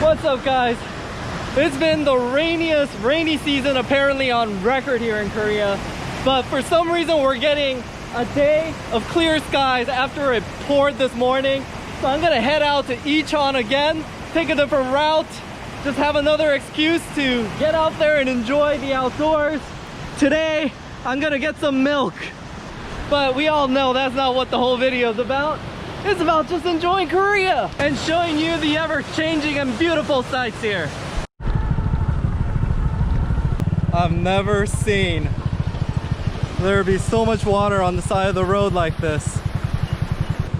What's up, guys? It's been the rainiest rainy season apparently on record here in Korea, but for some reason we're getting a day of clear skies after it poured this morning. So I'm gonna head out to Icheon again, take a different route, just have another excuse to get out there and enjoy the outdoors. Today I'm gonna get some milk, but we all know that's not what the whole video is about. It's about just enjoying Korea and showing you the ever-changing and beautiful sights here. I've never seen there be so much water on the side of the road like this.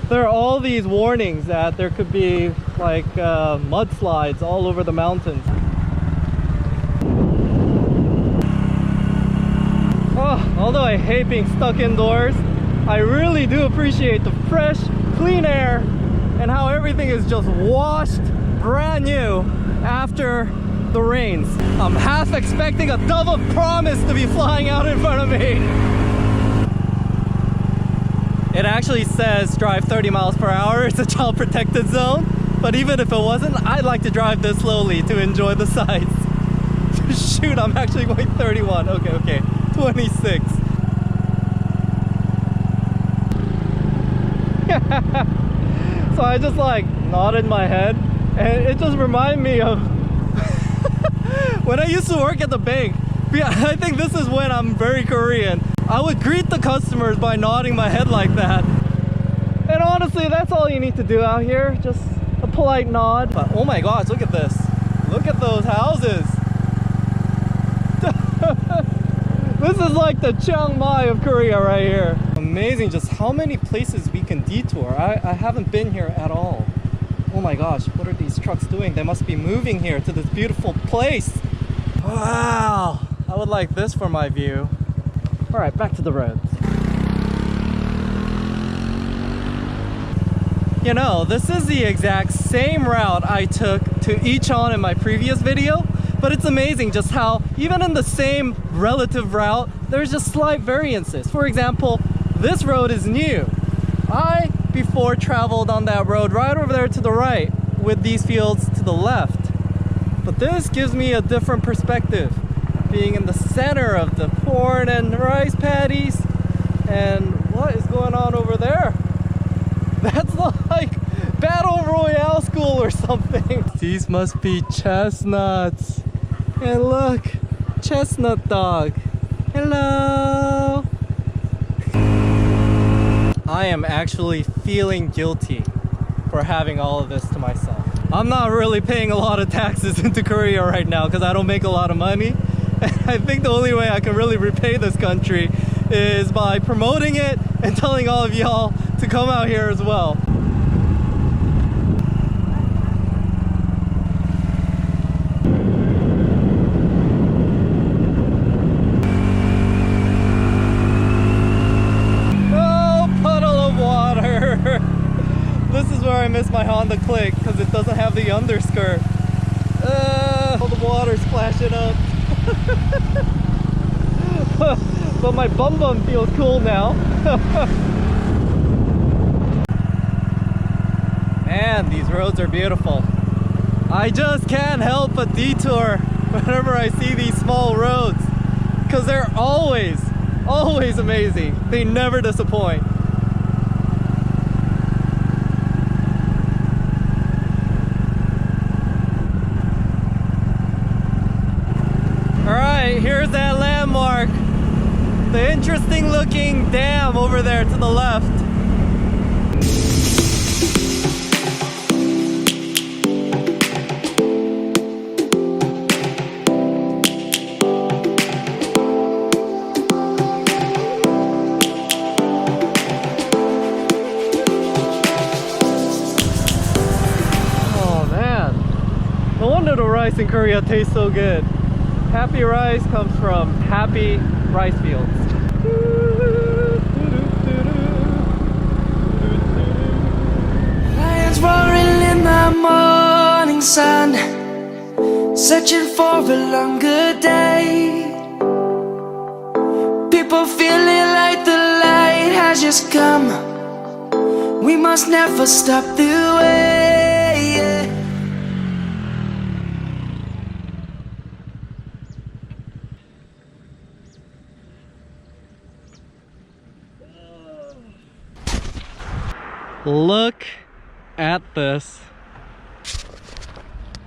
There are all these warnings that there could be like mudslides all over the mountains. Oh, although I hate being stuck indoors, I really do appreciate the fresh, clean air and how everything is just washed brand new after the rains. I'm half expecting a dove of promise to be flying out in front of me. It actually says drive 30 miles per hour. It's a child protected zone, but even if it wasn't, I'd like to drive this slowly to enjoy the sights. Shoot, I'm actually going 31. Okay, 26. So I just like nodded my head, and it just reminded me of when I used to work at the bank. I think this is when I'm very Korean. I would greet the customers by nodding my head like that. And honestly, that's all you need to do out here, just a polite nod. But oh my gosh, look at this. Look at those houses. This is like the Chiang Mai of Korea right here. Amazing just how many places we can detour. I haven't been here at all. Oh my gosh, what are these trucks doing? They must be moving here to this beautiful place. Wow, I would like this for my view. All right, back to the roads. You know, this is the exact same route I took to Icheon in my previous video, but it's amazing just how even in the same relative route, there's just slight variances. For example, this road is new. I before traveled on that road right over there to the right with these fields to the left. But this gives me a different perspective, being in the center of the corn and rice paddies. And what is going on over there? That's like Battle Royale school or something. These must be chestnuts. And look, chestnut dog. Hello. I am actually feeling guilty for having all of this to myself. I'm not really paying a lot of taxes into Korea right now because I don't make a lot of money. I think the only way I can really repay this country is by promoting it and telling all of y'all to come out here as well. This is where I miss my Honda Click because it doesn't have the underskirt. All the water's splashing up. But my bum feels cool now. Man, these roads are beautiful. I just can't help but detour whenever I see these small roads because they're always amazing. They never disappoint. Alright, here's that landmark. The interesting looking dam over there to the left. Oh man, no wonder the rice in Korea tastes so good. Happy rice comes from happy rice fields. Lions roaring in the morning sun, searching for a longer day. People feeling like the light has just come. We must never stop the way. Look at this.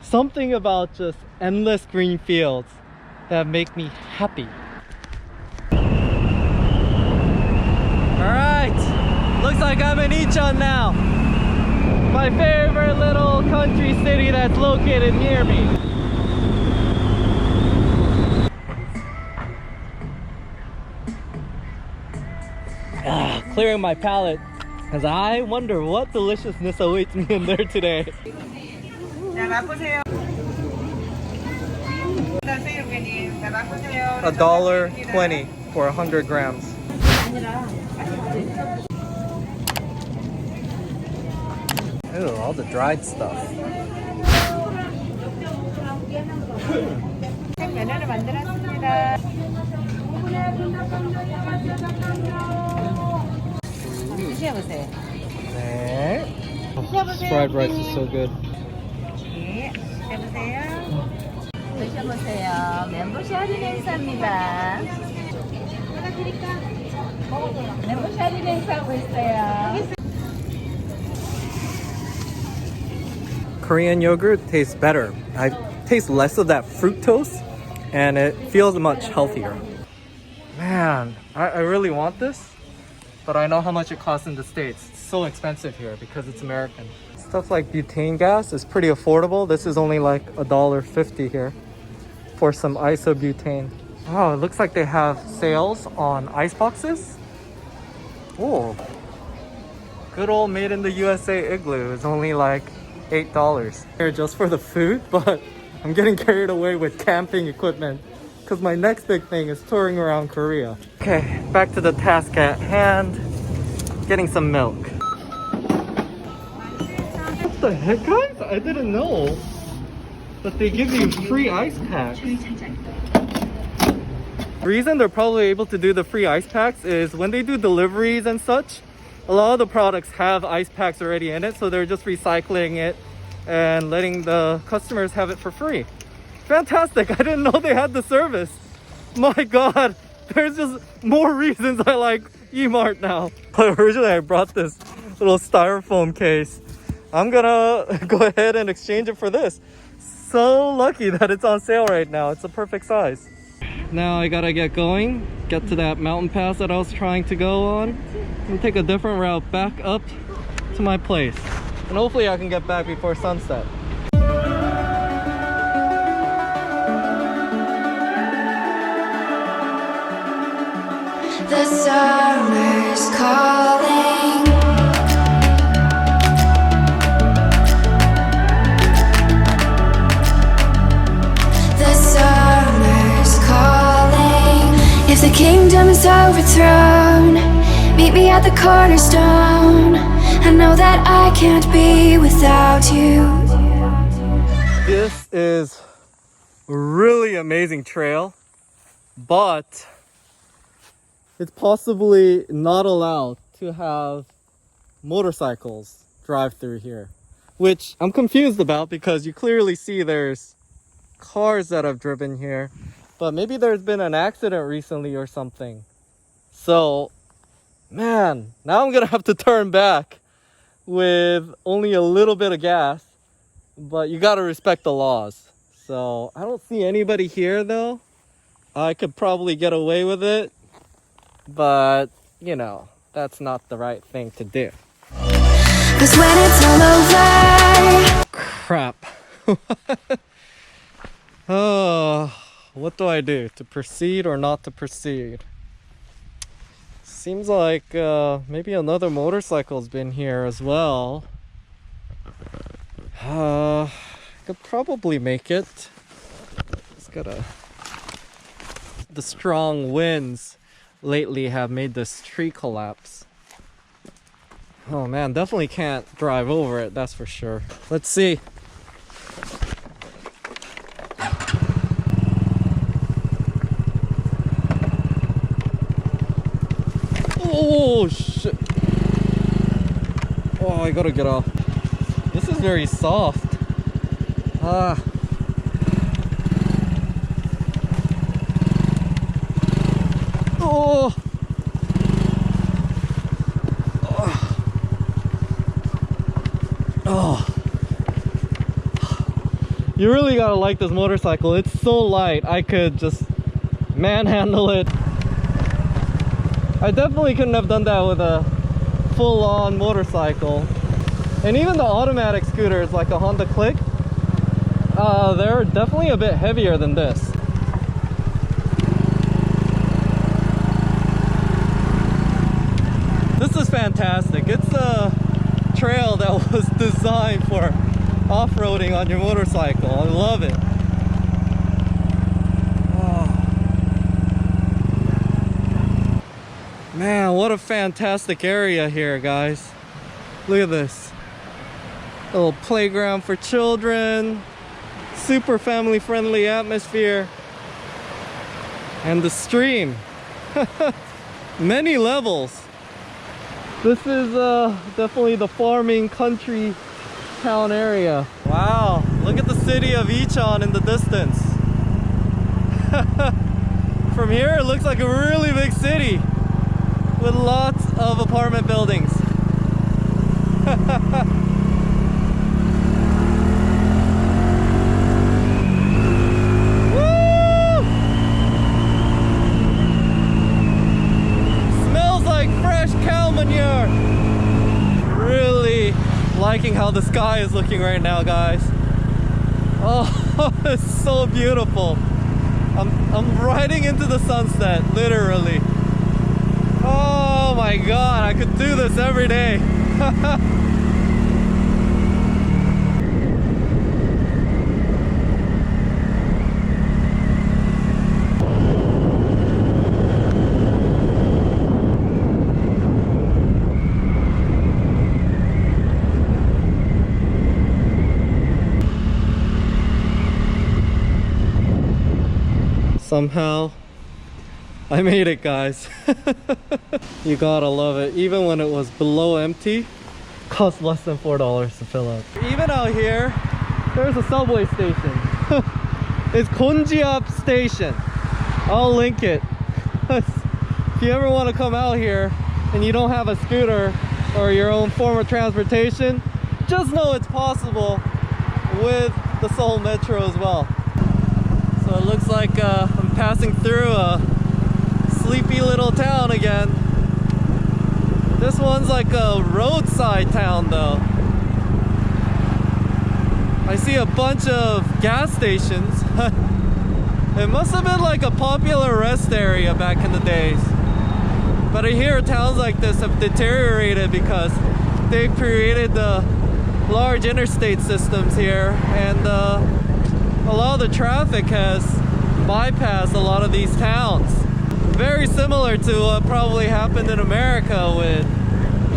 Something about just endless green fields that make me happy. Alright, looks like I'm in Incheon now. My favorite little country city that's located near me. Clearing my palate, because I wonder what deliciousness awaits me in there today. $1.20 for 100 grams. Ew, all the dried stuff. 네. Fried rice is so good. 드셔보세요. 멤버십 할인 행사입니다. 멤버십 할인 행사하고 있어요. Korean yogurt tastes better. I taste less of that fructose and it feels much healthier. Man, I really want this, but I know how much it costs in the States. It's so expensive here because it's American. Stuff like butane gas is pretty affordable. This is only like $1.50 here for some isobutane. Oh, it looks like they have sales on ice boxes. Oh, good old made in the USA igloo is only like $8 here just for the food, but I'm getting carried away with camping equipment because my next big thing is touring around Korea. Okay, back to the task at hand. Getting some milk. What the heck, guys? I didn't know that they give you free ice packs. The reason they're probably able to do the free ice packs is when they do deliveries and such, a lot of the products have ice packs already in it, so they're just recycling it and letting the customers have it for free. Fantastic! I didn't know they had the service. My god, there's just more reasons I like E-Mart now. Originally I brought this little styrofoam case. I'm gonna go ahead and exchange it for this. So lucky that it's on sale right now. It's a perfect size. Now I gotta get going, get to that mountain pass that I was trying to go on, and take a different route back up to my place. And hopefully I can get back before sunset. The summer's calling. The summer's calling. If the kingdom is overthrown, meet me at the cornerstone. I know that I can't be without you. This is a really amazing trail, but it's possibly not allowed to have motorcycles drive through here, which I'm confused about because you clearly see there's cars that have driven here, but maybe there's been an accident recently or something. So, man, now I'm gonna have to turn back with only a little bit of gas, but you gotta respect the laws. So, I don't see anybody here though. I could probably get away with it, but you know, that's not the right thing to do. 'Cause when it's all over, Crap. Oh, what do I do? To proceed or not to proceed? Seems like maybe another motorcycle's been here as well. Could probably make it. It's gotta. The strong winds lately have made this tree collapse. Oh man, definitely can't drive over it, that's for sure. Let's see. Oh shit. Oh, I gotta get off. This is very soft. Ah. Oh. Oh. You really gotta like this motorcycle. It's so light, I could just manhandle it. I definitely couldn't have done that with a full-on motorcycle. And even the automatic scooters like a Honda Click, they're definitely a bit heavier than this. This is fantastic. It's a trail that was designed for off-roading on your motorcycle. I love it. Oh. Man, what a fantastic area here, guys. Look at this. A little playground for children. Super family friendly atmosphere. And the stream. Many levels. This is definitely the farming country town area. Wow, look at the city of Icheon in the distance. From here it looks like a really big city with lots of apartment buildings. Woo! Smells like fresh cow manure. Really liking how the sky is looking right now, guys. Oh, it's so beautiful. I'm riding into the sunset, literally. Oh my god, I could do this every day. Somehow I made it, guys. You gotta love it. Even when it was below empty, cost less than $4 to fill up. Even out here, there's a subway station. It's Gonjiap Station. I'll link it. If you ever want to come out here and you don't have a scooter or your own form of transportation, just know it's possible with the Seoul Metro as well. So it looks like I'm passing through a sleepy little town again. This one's like a roadside town though. I see a bunch of gas stations. It must have been like a popular rest area back in the days. But I hear towns like this have deteriorated because they've created the large interstate systems here, and a lot of the traffic has bypassed a lot of these towns. Very similar to what probably happened in America with,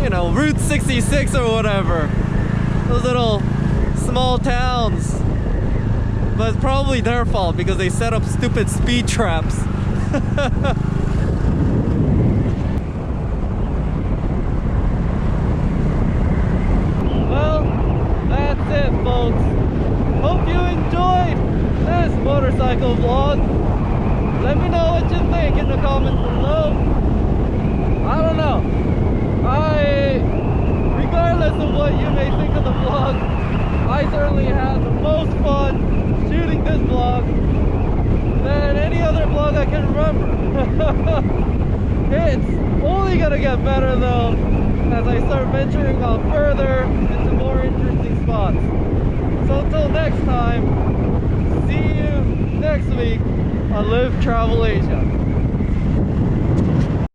you know, Route 66 or whatever. Those little small towns. But it's probably their fault because they set up stupid speed traps. Well, that's it, folks. Hope you enjoyed this motorcycle vlog. Let me know what you think in the comments below. I don't know. Regardless of what you may think of the vlog, I certainly had the most fun shooting this vlog than any other vlog I can remember. It's only gonna get better though as I start venturing on further into more interesting spots. So until next time, see you next week on Live Travel Asia.